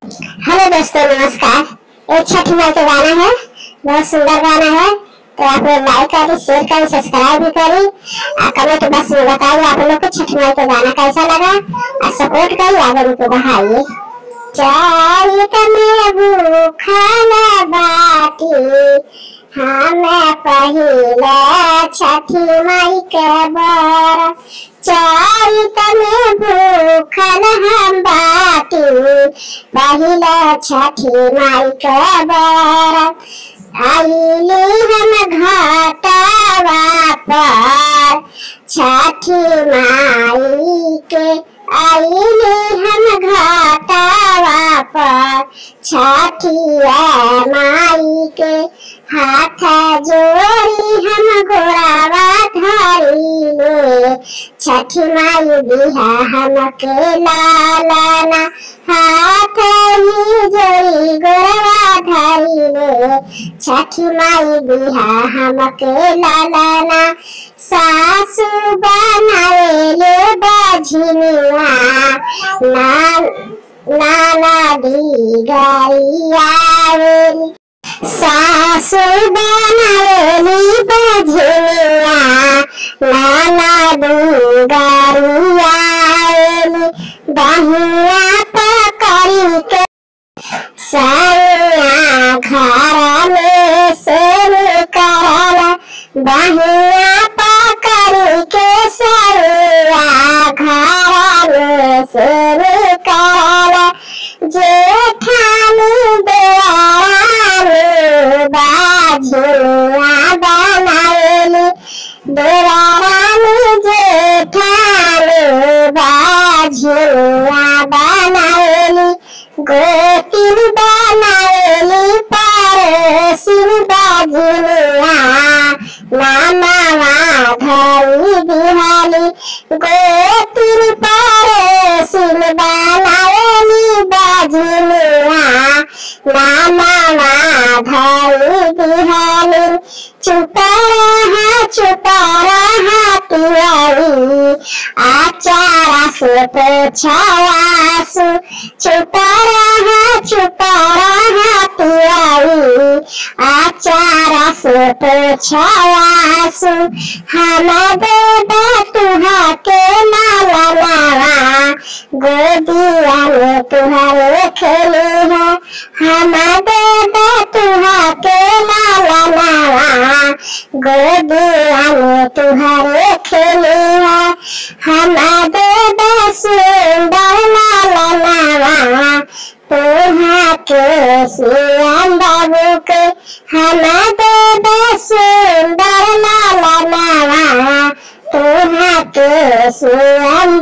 Hello दोस्तों, नमस्कार। एक छठ माई का गाना है, बहुत सुंदर गाना है। तो आप लोग लाइक करें, शेयर करें, सब्सक्राइब भी करें और कमेंट बॉक्स में बताइए आप लोग को छठ माई का गाना कैसा लगा और सपोर्ट करिए, आगे उनको बढ़ाइए। चारित में भूखल बाटी, हम पहिला छठी माई के बर। चारित में भूखल हम बाटी, पहिला छठी माई के बर। आइली हम घाटवा पर छठी माई के, आइली हम घाटवा पर छठिया माई के। हाथ जोड़ी हम गोरावा धरिले, छठी माई बिहा हमके लालना। हाथ ही जोड़ी गोरावा धरिले, छठी माई बिहा हमके लालना। सासु बनावेले बझनिया, नाना दी गैयावेली। सासु बनावेली बझनिया, नाना दी गैयावेली। बहिया पकड़ी के सैया घर में से निकला, बहिया पकड़ी के सैया घर में से निकला। जेठानी देवरानी बझनिया बनावेली, देवरानी जेठानी बझनिया बनावेली। गोतिन बनावेली पड़ोसिन बझनिया, नानावा धरी बिहाली। गोतिन पड़ोसिन बनावेली बझनिया, नानावा धरी बिहाली। चुप रहा तिवारी, आचारा से पोछावासु। चुप रहा तिवारी, आचारा से पोछावासु। हम देबे तुहा के लालनावा, गोदिया में तुहरे खेली है। हम देबे तुहा के लालनावा, गोदिया में तुहरे खेली है। हम देबे सुंदर लालनावा, तुहा के सियान बाबू के। हम देबे सुंदर लालनावा, तुहा के सियान